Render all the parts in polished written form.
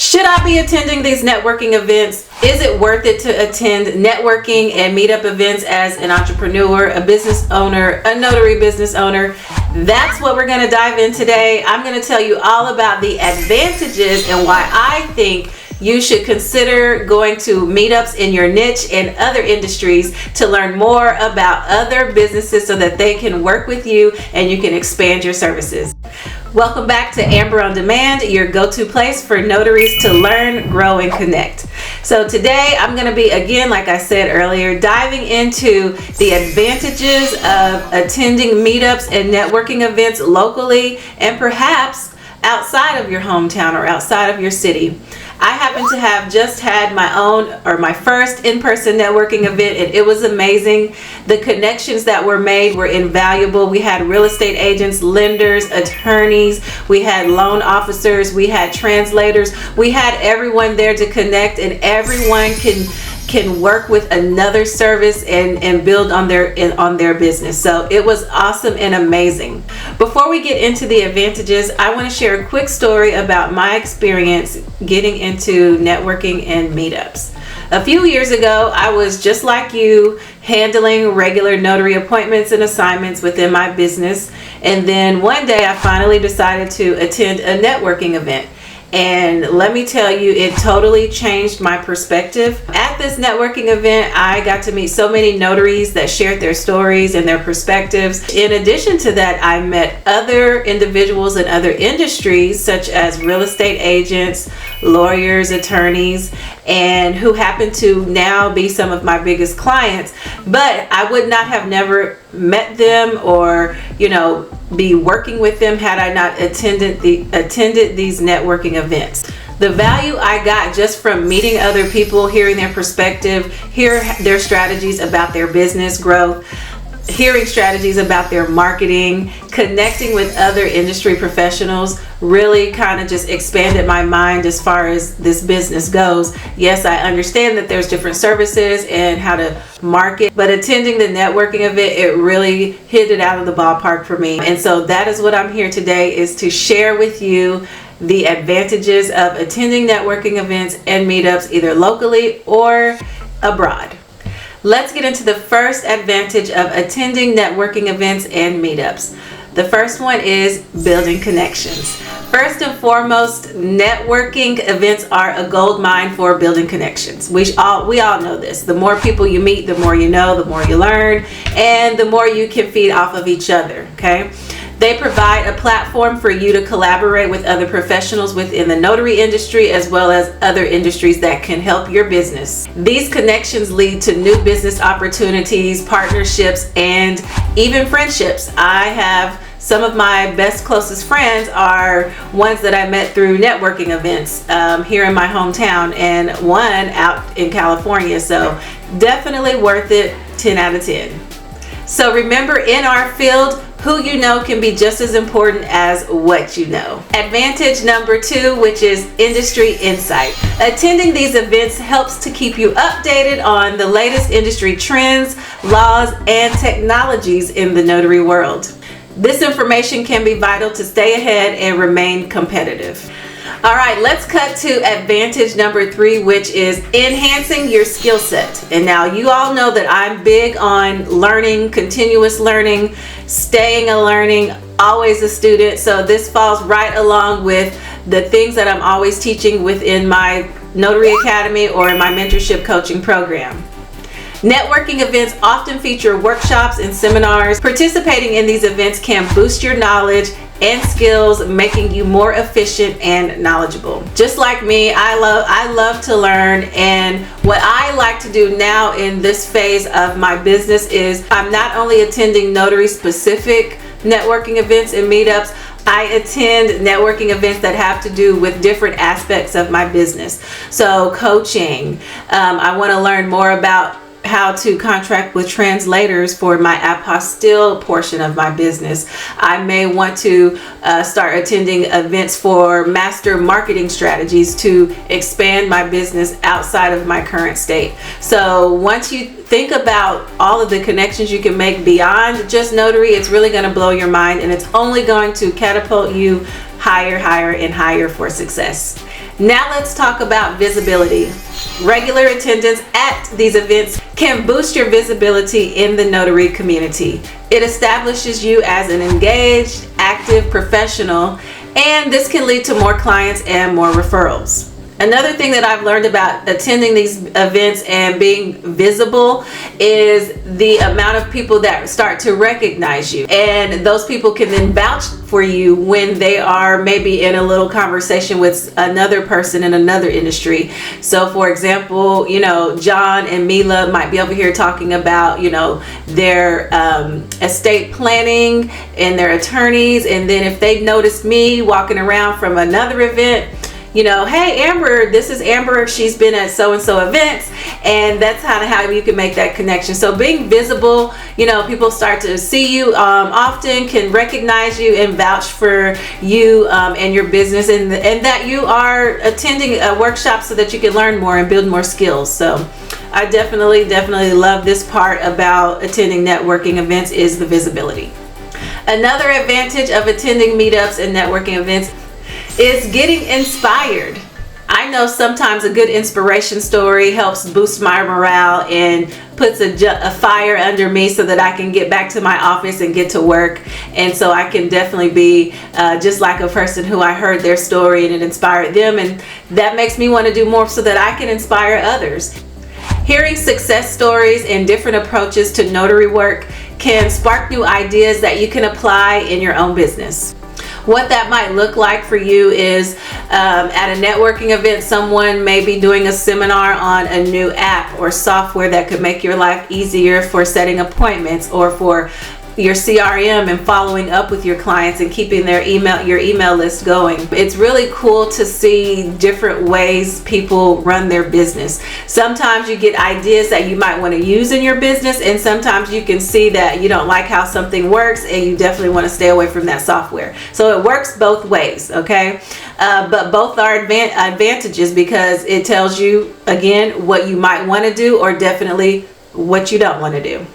Should I be attending these networking events? Is it worth it to attend networking and meetup events as an entrepreneur, a business owner, a notary business owner? That's what we're going to dive in today. I'm going to tell you all about the advantages and why I think you should consider going to meetups in your niche and other industries to learn more about other businesses so that they can work with you and you can expand your services. Welcome back to Amber on Demand, your go-to place for notaries to learn, grow, and connect. So today I'm going to be, again, like I said earlier, diving into the advantages of attending meetups and networking events locally and perhaps outside of your hometown or outside of your city. I happen to have just had my first in-person networking event, and it was amazing. The connections that were made were invaluable. We had real estate agents, lenders, attorneys, we had loan officers, we had translators, we had everyone there to connect, and everyone can work with another service and build on their business. So it was awesome and amazing. Before we get into the advantages, I want to share a quick story about my experience getting into networking and meetups. A few years ago, I was just like you, handling regular notary appointments and assignments within my business. And then one day I finally decided to attend a networking event. And let me tell you, it totally changed my perspective. At this networking event, I got to meet so many notaries that shared their stories and their perspectives. In addition to that, I met other individuals in other industries, such as real estate agents, lawyers, attorneys, and who happen to now be some of my biggest clients. But I would not have never met them or, be working with them had I not attended these networking events. The value I got just from meeting other people, hearing their perspective, hearing their strategies about their business growth, hearing strategies about their marketing, connecting with other industry professionals really kind of just expanded my mind as far as this business goes. Yes, I understand that there's different services and how to market, but attending the networking event, it really hit it out of the ballpark for me. And so that is what I'm here today, is to share with you the advantages of attending networking events and meetups either locally or abroad. Let's get into the first advantage of attending networking events and meetups. The first one is building connections. First and foremost, networking events are a gold mine for building connections. We all know this. The more people you meet, the more you know, the more you learn, and the more you can feed off of each other, okay? They provide a platform for you to collaborate with other professionals within the notary industry as well as other industries that can help your business. These connections lead to new business opportunities, partnerships, and even friendships. I have some of my best, closest friends are ones that I met through networking events here in my hometown, and one out in California. So definitely worth it, 10 out of 10. So remember, in our field, who you know can be just as important as what you know. Advantage number 2, which is industry insight. Attending these events helps to keep you updated on the latest industry trends, laws, and technologies in the notary world. This information can be vital to stay ahead and remain competitive. All right, let's cut to advantage number 3, which is enhancing your skill set. And now you all know that I'm big on learning, continuous learning, staying a learning, always a student. So this falls right along with the things that I'm always teaching within my Notary Academy or in my mentorship coaching program. Networking events often feature workshops and seminars. Participating in these events can boost your knowledge and skills, making you more efficient and knowledgeable. Just like me, I love to learn, and what I like to do now in this phase of my business is I'm not only attending notary specific networking events and meetups, I attend networking events that have to do with different aspects of my business. So coaching, I want to learn more about how to contract with translators for my apostille portion of my business. I may want to start attending events for master marketing strategies to expand my business outside of my current state. So once you think about all of the connections you can make beyond just notary, it's really going to blow your mind, and it's only going to catapult you higher, higher, and higher for success. Now let's talk about visibility. Regular attendance at these events can boost your visibility in the notary community. It establishes you as an engaged, active professional, and this can lead to more clients and more referrals. Another thing that I've learned about attending these events and being visible is the amount of people that start to recognize you. And those people can then vouch for you when they are maybe in a little conversation with another person in another industry. So for example, John and Mila might be over here talking about, their estate planning and their attorneys. And then if they've noticed me walking around from another event, hey Amber, this is Amber, she's been at so-and-so events, and that's kind of how you can make that connection. So being visible, people start to see you often, can recognize you and vouch for you and your business, and that you are attending a workshop so that you can learn more and build more skills. So I definitely love this part about attending networking events is the visibility. Another advantage of attending meetups and networking events is getting inspired. I know sometimes a good inspiration story helps boost my morale and puts a fire under me so that I can get back to my office and get to work. And so I can definitely be just like a person who I heard their story and it inspired them, and that makes me want to do more so that I can inspire others. Hearing success stories and different approaches to notary work can spark new ideas that you can apply in your own business. What that might look like for you is at a networking event, someone may be doing a seminar on a new app or software that could make your life easier for setting appointments or for your CRM and following up with your clients and keeping your email list going. It's really cool to see different ways people run their business. Sometimes you get ideas that you might want to use in your business, and sometimes you can see that you don't like how something works and you definitely want to stay away from that software. So it works both ways, okay? But both are advantages because it tells you, again, what you might want to do or definitely what you don't want to do.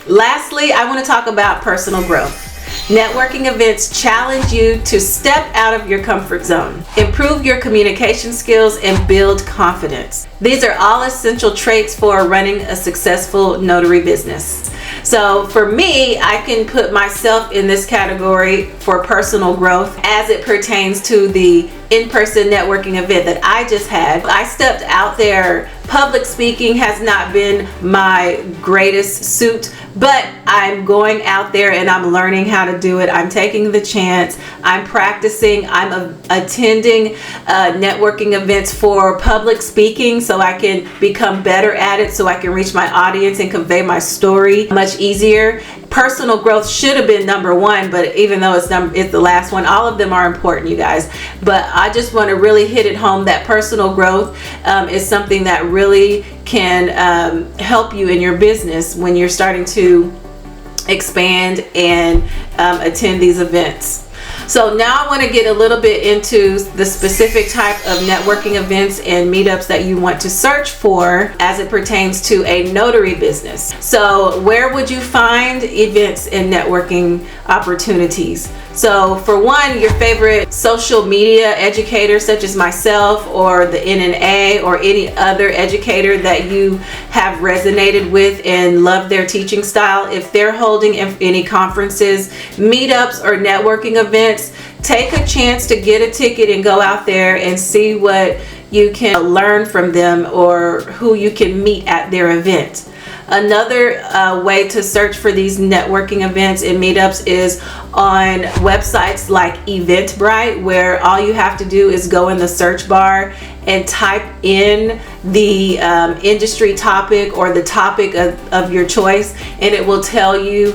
Lastly, I want to talk about personal growth. Networking events challenge you to step out of your comfort zone, improve your communication skills, and build confidence. These are all essential traits for running a successful notary business. So for me, I can put myself in this category for personal growth as it pertains to the in-person networking event that I just had. I stepped out there. Public speaking has not been my greatest suit, but I'm going out there and I'm learning how to do it. I'm taking the chance. I'm practicing. I'm attending networking events for public speaking so I can become better at it, so I can reach my audience and convey my story much easier. Personal growth should have been number one, but even though it's the last one, all of them are important, you guys. But I just want to really hit it home that personal growth is something that really can help you in your business when you're starting to expand and attend these events. So now I want to get a little bit into the specific type of networking events and meetups that you want to search for as it pertains to a notary business. So where would you find events and networking opportunities? So for one, your favorite social media educator such as myself or the NNA or any other educator that you have resonated with and love their teaching style. If they're holding any conferences, meetups, or networking events, take a chance to get a ticket and go out there and see what you can learn from them or who you can meet at their event. Another way to search for these networking events and meetups is on websites like Eventbrite, where all you have to do is go in the search bar and type in the industry topic or the topic of your choice, and it will tell you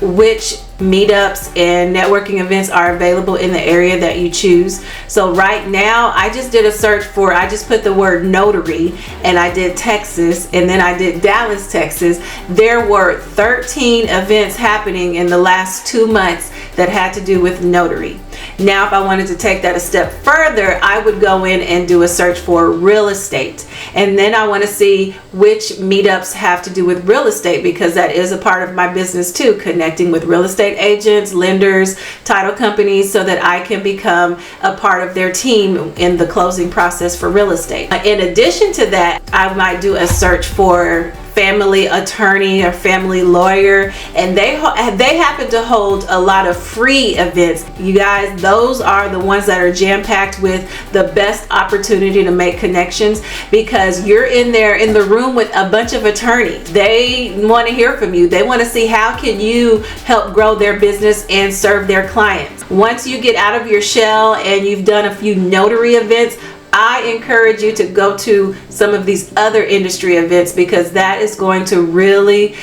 which meetups and networking events are available in the area that you choose. So right now I just did a search for, I just put the word notary and I did Texas, and then I did Dallas, Texas. There were 13 events happening in the last 2 months that had to do with notary. Now, if I wanted to take that a step further, I would go in and do a search for real estate. And then I want to see which meetups have to do with real estate, because that is a part of my business too, connecting with real estate agents, lenders, title companies, so that I can become a part of their team in the closing process for real estate. In addition to that, I might do a search for family attorney or family lawyer, and they happen to hold a lot of free events. You guys, those are the ones that are jam-packed with the best opportunity to make connections, because you're in there in the room with a bunch of attorneys. They want to hear from you. They want to see how can you help grow their business and serve their clients. Once you get out of your shell and you've done a few notary events, I encourage you to go to some of these other industry events, because that is going to really,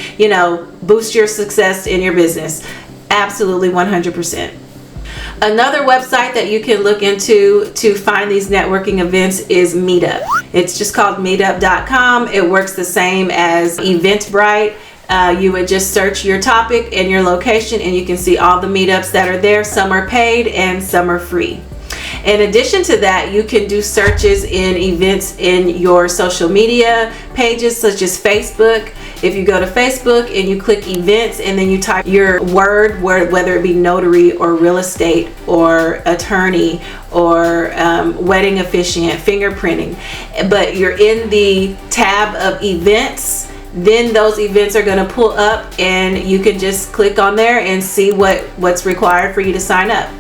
boost your success in your business. Absolutely, 100%. Another website that you can look into to find these networking events is Meetup. It's just called meetup.com. It works the same as Eventbrite. You would just search your topic and your location, and you can see all the meetups that are there. Some are paid and some are free. In addition to that, you can do searches in events in your social media pages, such as Facebook. If you go to Facebook and you click events and then you type your word, whether it be notary or real estate or attorney or wedding officiant, fingerprinting, but you're in the tab of events, then those events are going to pull up and you can just click on there and see what's required for you to sign up.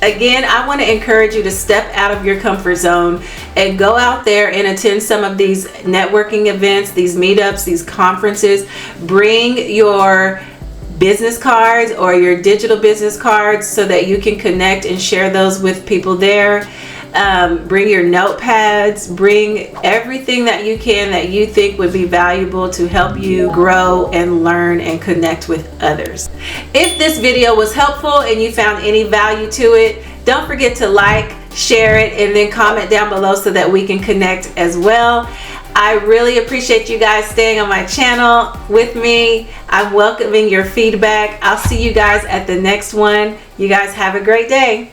Again, I want to encourage you to step out of your comfort zone and go out there and attend some of these networking events, these meetups, these conferences. Bring your business cards or your digital business cards so that you can connect and share those with people there. Bring your notepads, bring everything that you can that you think would be valuable to help you grow and learn and connect with others. If this video was helpful and you found any value to it, don't forget to like, share it, and then comment down below so that we can connect as well. I really appreciate you guys staying on my channel with me. I'm welcoming your feedback. I'll see you guys at the next one. You guys have a great day.